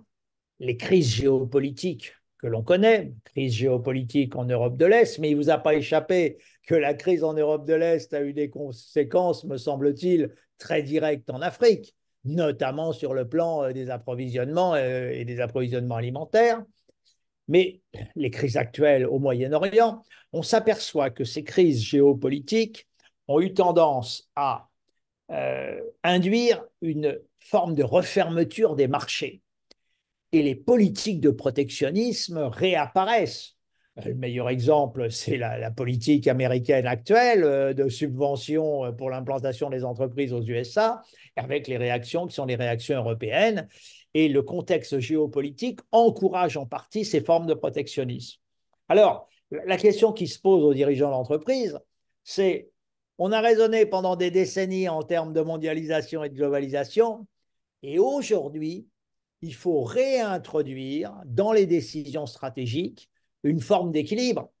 les crises géopolitiques que l'on connaît, crise géopolitique en Europe de l'Est, mais il ne vous a pas échappé que la crise en Europe de l'Est a eu des conséquences, me semble-t-il, très directes en Afrique, notamment sur le plan des approvisionnements et des approvisionnements alimentaires. Mais les crises actuelles au Moyen-Orient, on s'aperçoit que ces crises géopolitiques ont eu tendance à induire une forme de refermeture des marchés. Et les politiques de protectionnisme réapparaissent. Le meilleur exemple, c'est la politique américaine actuelle de subvention pour l'implantation des entreprises aux USA, avec les réactions qui sont les réactions européennes. Et le contexte géopolitique encourage en partie ces formes de protectionnisme. Alors, la question qui se pose aux dirigeants d'entreprise, c'est, on a raisonné pendant des décennies en termes de mondialisation et de globalisation, et aujourd'hui, il faut réintroduire dans les décisions stratégiques une forme d'équilibre.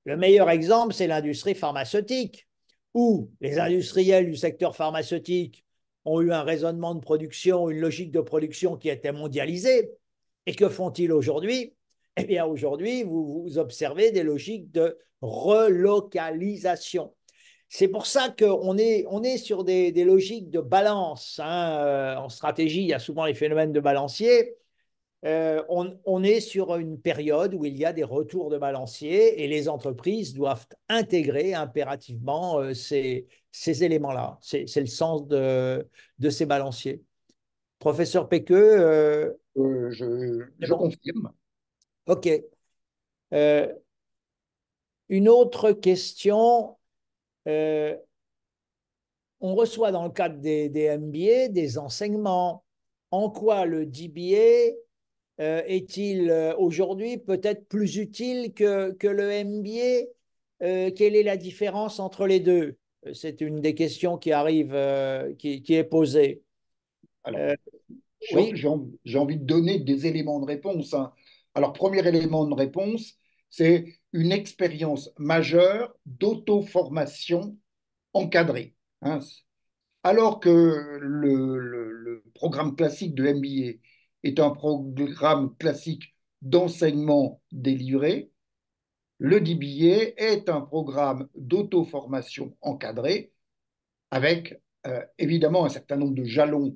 Le meilleur exemple, c'est l'industrie pharmaceutique, où les industriels du secteur pharmaceutique ont eu un raisonnement de production, une logique de production qui était mondialisée. Et que font-ils aujourd'hui? Eh bien, aujourd'hui, vous observez des logiques de relocalisation. C'est pour ça qu'on est sur des logiques de balance. En stratégie, il y a souvent les phénomènes de balancier. On est sur une période où il y a des retours de balancier et les entreprises doivent intégrer impérativement ces éléments-là. C'est le sens de ces balanciers. Professeur Péqueux, Je bon. confirme. OK. Une autre question. On reçoit dans le cadre des MBA des enseignements. En quoi le DBA est-il aujourd'hui peut-être plus utile que le MBA? Quelle est la différence entre les deux? C'est une des questions qui arrive, qui est posée. Alors, Euh, oui, j'ai envie de donner des éléments de réponse, hein. Alors, premier élément de réponse, c'est une expérience majeure d'auto-formation encadrée, hein. Alors que le programme classique de MBA est un programme classique d'enseignement délivré, le DBA est un programme d'auto-formation encadrée avec évidemment un certain nombre de jalons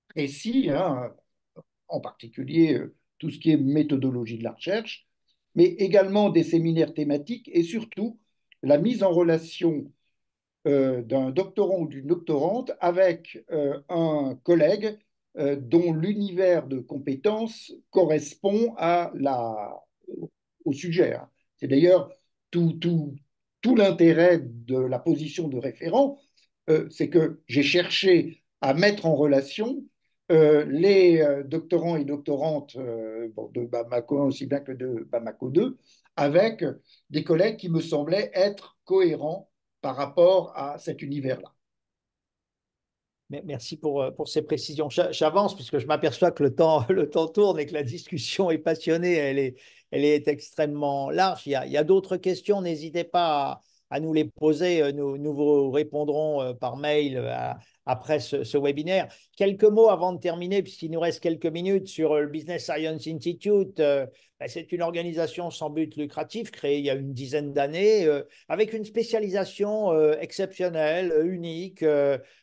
précis, hein, en particulier tout ce qui est méthodologie de la recherche, mais également des séminaires thématiques et surtout la mise en relation d'un doctorant ou d'une doctorante avec un collègue dont l'univers de compétences correspond au sujet, hein. C'est d'ailleurs tout, tout, tout l'intérêt de la position de référent, c'est que j'ai cherché à mettre en relation les doctorants et doctorantes bon, de Bamako 1 aussi bien que de Bamako 2 avec des collègues qui me semblaient être cohérents par rapport à cet univers-là. merci pour ces précisions. J'avance puisque je m'aperçois que le temps tourne et que la discussion est passionnée, elle est extrêmement large. Il y a d'autres questions, n'hésitez pas à nous les poser. Nous vous répondrons par mail après ce webinaire. Quelques mots avant de terminer, puisqu'il nous reste quelques minutes sur le Business Science Institute. C'est une organisation sans but lucratif créée il y a une dizaine d'années avec une spécialisation exceptionnelle, unique.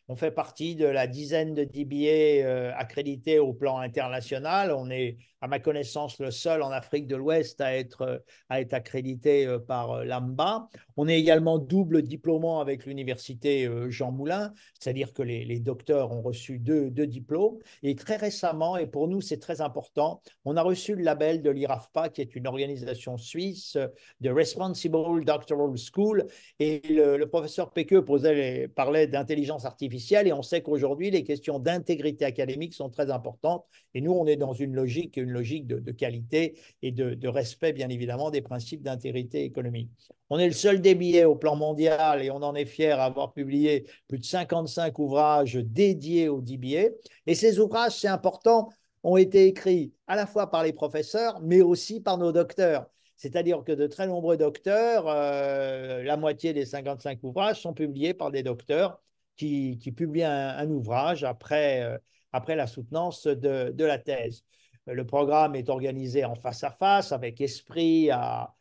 On fait partie de la dizaine de DBA accrédités au plan international. On est, à ma connaissance, le seul en Afrique de l'Ouest à être accrédité par l'AMBA. On est également double diplômant avec l'université Jean Moulin, c'est-à-dire que les docteurs ont reçu deux diplômes. Et très récemment, et pour nous c'est très important, on a reçu le label de l'IRAFPA, qui est une organisation suisse de Responsible Doctoral School. Et le professeur Péqueux parlait d'intelligence artificielle, et on sait qu'aujourd'hui, les questions d'intégrité académique sont très importantes. Et nous, on est dans une logique de qualité et de respect, bien évidemment, des principes d'intégrité économique. On est le seul DBA au plan mondial et on en est fier à avoir publié plus de 55 ouvrages dédiés au DBA. Et ces ouvrages, c'est important, ont été écrits à la fois par les professeurs, mais aussi par nos docteurs. C'est-à-dire que de très nombreux docteurs, la moitié des 55 ouvrages sont publiés par des docteurs qui publient un ouvrage après la soutenance de la thèse. Le programme est organisé en face à face avec Esprit à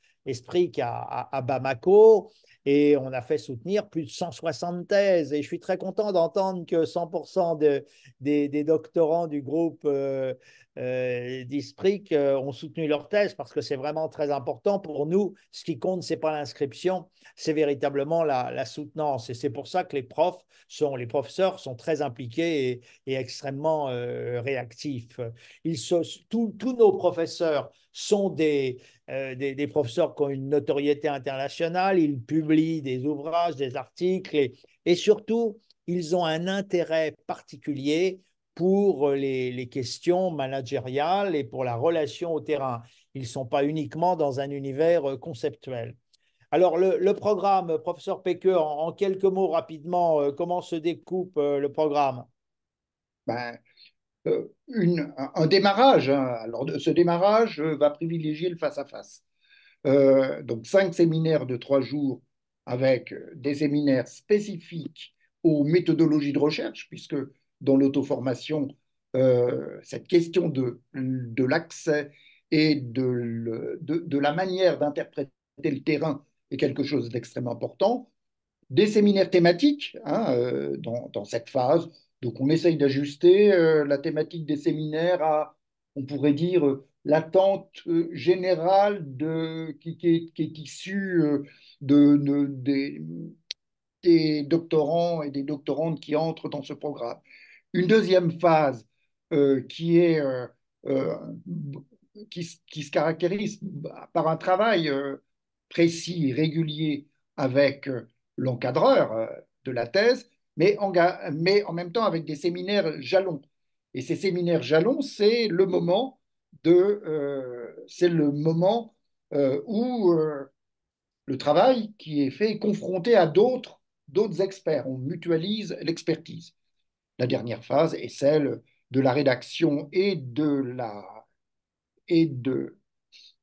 Bamako, et on a fait soutenir plus de 160 thèses. Et je suis très content d'entendre que 100% des doctorants du groupe d'Esprit ont soutenu leur thèse, parce que c'est vraiment très important pour nous. Ce qui compte, ce n'est pas l'inscription, c'est véritablement la soutenance. Et c'est pour ça que les professeurs sont très impliqués et extrêmement réactifs. Tous nos professeurs sont des professeurs qui ont une notoriété internationale, ils publient des ouvrages, des articles, et surtout, ils ont un intérêt particulier pour les questions managériales et pour la relation au terrain. Ils ne sont pas uniquement dans un univers conceptuel. Alors, le programme, professeur Péqueux, en quelques mots rapidement, comment se découpe le programme? Ben, un démarrage, hein. Alors, ce démarrage va privilégier le face-à-face. Donc, 5 séminaires de 3 jours avec des séminaires spécifiques aux méthodologies de recherche, puisque dans l'auto-formation, cette question de l'accès et de la manière d'interpréter le terrain est quelque chose d'extrêmement important. Des séminaires thématiques, hein, dans cette phase. Donc, on essaye d'ajuster la thématique des séminaires à, on pourrait dire, l'attente générale qui est issue des doctorants et des doctorantes qui entrent dans ce programme. Une deuxième phase qui est euh, qui se caractérise par un travail précis et régulier avec l'encadreur de la thèse, mais en même temps avec des séminaires jalons. Et ces séminaires jalons, c'est le moment où le travail qui est fait est confronté à d'autres d'autres experts. On mutualise l'expertise. La dernière phase est celle de la rédaction et de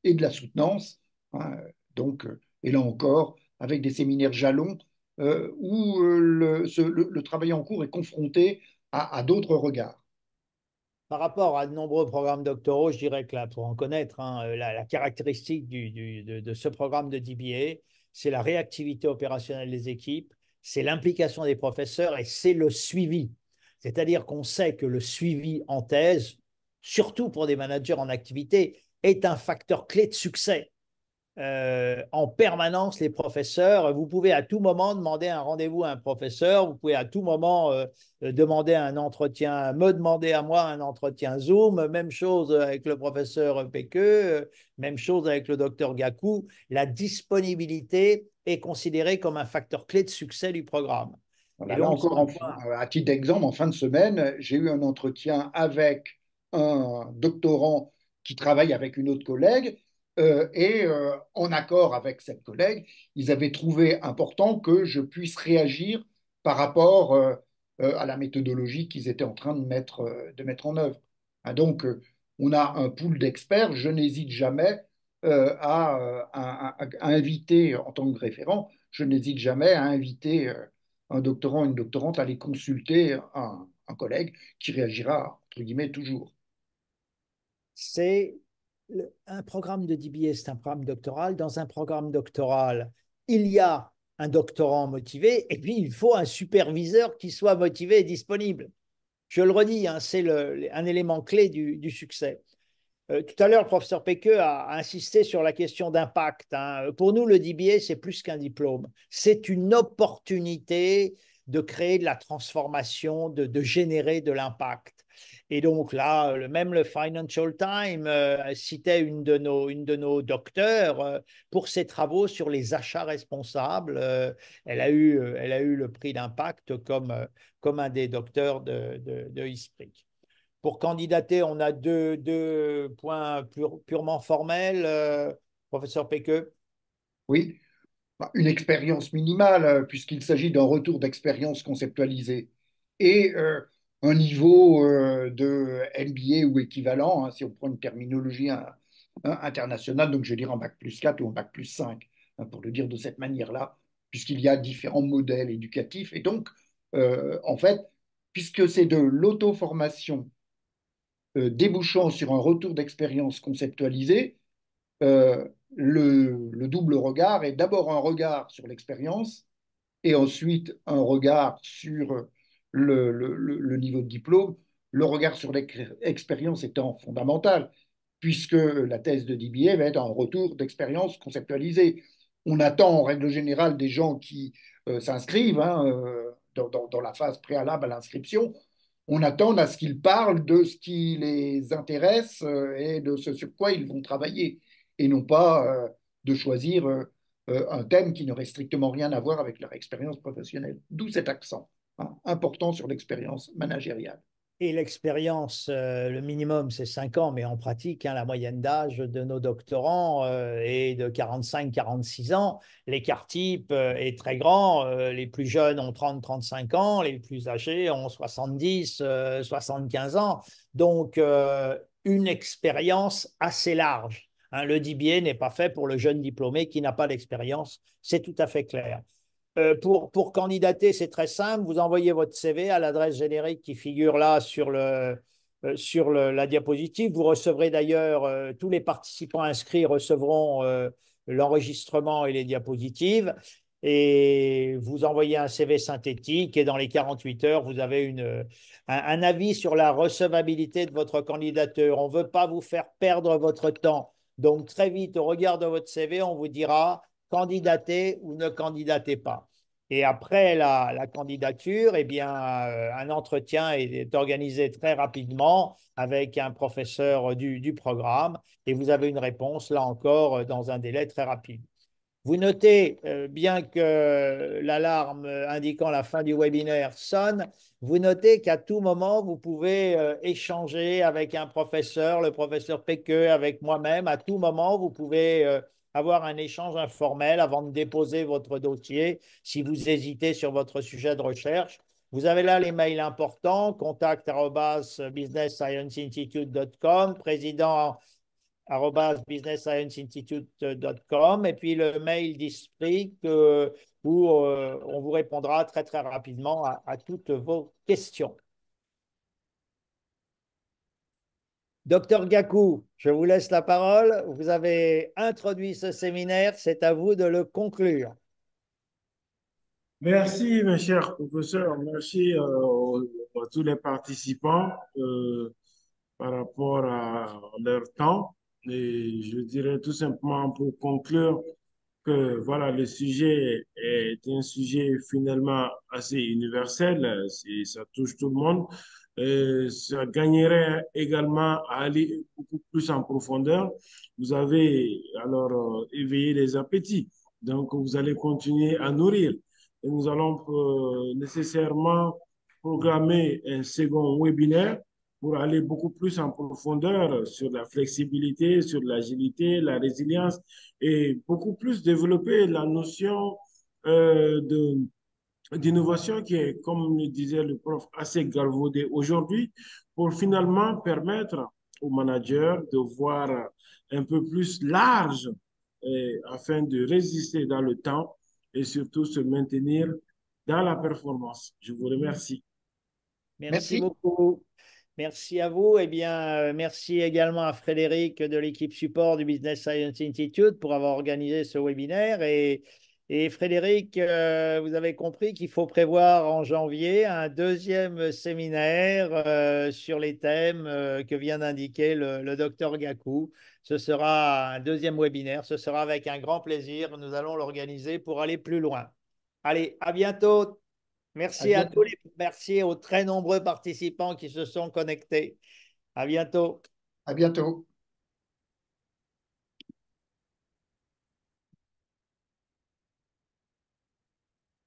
la soutenance. Hein. Donc, et là encore, avec des séminaires jalons où le travail en cours est confronté à d'autres regards. Par rapport à de nombreux programmes doctoraux, je dirais que là, pour en connaître, hein, la caractéristique de ce programme de DBA, c'est la réactivité opérationnelle des équipes, c'est l'implication des professeurs et c'est le suivi. C'est-à-dire qu'on sait que le suivi en thèse, surtout pour des managers en activité, est un facteur clé de succès. En permanence les professeurs. Vous pouvez à tout moment demander un rendez-vous à un professeur, vous pouvez à tout moment demander un entretien, me demander à moi un entretien Zoom, même chose avec le professeur Péqueux, même chose avec le docteur Gakou. La disponibilité est considérée comme un facteur clé de succès du programme. Et Voilà, là donc, c'est encore, un point. à titre d'exemple, en fin de semaine, j'ai eu un entretien avec un doctorant qui travaille avec une autre collègue en accord avec cette collègue, ils avaient trouvé important que je puisse réagir par rapport à la méthodologie qu'ils étaient en train de mettre en œuvre. Ah, donc, on a un pool d'experts. Je n'hésite jamais à inviter, en tant que référent, je n'hésite jamais à inviter un doctorant, une doctorante, aller consulter un collègue qui réagira, entre guillemets, toujours. C'est un programme de DBA, c'est un programme doctoral. Dans un programme doctoral, il y a un doctorant motivé et puis il faut un superviseur qui soit motivé et disponible. Je le redis, hein, c'est un élément clé du succès. Tout à l'heure, le professeur Péqueux a insisté sur la question d'impact. Hein. Pour nous, le DBA, c'est plus qu'un diplôme. C'est une opportunité de créer de la transformation, de générer de l'impact. Et donc là, même le Financial Times citait une de docteurs pour ses travaux sur les achats responsables. Elle a eu le prix d'impact comme un des docteurs de ISPRI. Pour candidater, on a deux points purement formels. Professeur Péqueux. Oui, une expérience minimale, puisqu'il s'agit d'un retour d'expérience conceptualisée, et un niveau de MBA ou équivalent, hein, si on prend une terminologie internationale, donc je vais dire un bac plus 4 ou un bac plus 5, hein, pour le dire de cette manière-là, puisqu'il y a différents modèles éducatifs. Et donc, en fait, puisque c'est de l'auto-formation débouchant sur un retour d'expérience conceptualisé, euh, le double regard est d'abord un regard sur l'expérience et ensuite un regard sur le niveau de diplôme, le regard sur l'expérience étant fondamental, puisque la thèse de DBA va être un retour d'expérience conceptualisée. On attend en règle générale des gens qui s'inscrivent hein, dans la phase préalable à l'inscription, on attend à ce qu'ils parlent de ce qui les intéresse et de ce sur quoi ils vont travailler, et non pas de choisir un thème qui n'aurait strictement rien à voir avec leur expérience professionnelle. D'où cet accent hein, important sur l'expérience managériale. Et l'expérience, le minimum, c'est 5 ans, mais en pratique, hein, la moyenne d'âge de nos doctorants est de 45-46 ans. L'écart type est très grand. Les plus jeunes ont 30-35 ans, les plus âgés ont 70-75 ans. Donc, une expérience assez large. Hein, le DBA n'est pas fait pour le jeune diplômé qui n'a pas d'expérience. C'est tout à fait clair. Pour candidater, c'est très simple. Vous envoyez votre CV à l'adresse générique qui figure là sur la diapositive. Vous recevrez d'ailleurs, tous les participants inscrits recevront l'enregistrement et les diapositives. Et vous envoyez un CV synthétique et dans les 48 heures, vous avez un avis sur la recevabilité de votre candidature. On ne veut pas vous faire perdre votre temps. Donc, très vite, au regard de votre CV, on vous dira candidater ou ne candidatez pas. Et après la candidature, eh bien, un entretien est organisé très rapidement avec un professeur du programme et vous avez une réponse, là encore, dans un délai très rapide. Vous notez, bien que l'alarme indiquant la fin du webinaire sonne, vous notez qu'à tout moment, vous pouvez échanger avec un professeur, le professeur Péqueux, avec moi-même. À tout moment, vous pouvez avoir un échange informel avant de déposer votre dossier si vous hésitez sur votre sujet de recherche. Vous avez là les mails importants, contact@business-science-institute.com, président@business-science-institute.com, et puis le mail d'Esprit où on vous répondra très très rapidement à toutes vos questions. Docteur Gakou, je vous laisse la parole. Vous avez introduit ce séminaire, c'est à vous de le conclure. Merci, mes chers professeurs. Merci à tous les participants par rapport à leur temps. Et je dirais tout simplement pour conclure que voilà, le sujet est un sujet finalement assez universel. Ça touche tout le monde. Ça gagnerait également à aller beaucoup plus en profondeur. Vous avez alors éveillé les appétits. Donc, vous allez continuer à nourrir. Et nous allons nécessairement programmer un second webinaire pour aller beaucoup plus en profondeur sur la flexibilité, sur l'agilité, la résilience et beaucoup plus développer la notion d'innovation qui est, comme le disait le prof, assez galvaudée aujourd'hui pour finalement permettre aux managers de voir un peu plus large afin de résister dans le temps et surtout se maintenir dans la performance. Je vous remercie. Merci Merci. beaucoup. Merci à vous. Eh bien, merci également à Frédéric de l'équipe support du Business Science Institute pour avoir organisé ce webinaire. Et Frédéric, vous avez compris qu'il faut prévoir en janvier un deuxième séminaire sur les thèmes que vient d'indiquer le docteur Gakou. Ce sera un deuxième webinaire. Ce sera avec un grand plaisir. Nous allons l'organiser pour aller plus loin. Allez, à bientôt. À Merci à tous bientôt. merci aux très nombreux participants qui se sont connectés. À bientôt. À bientôt.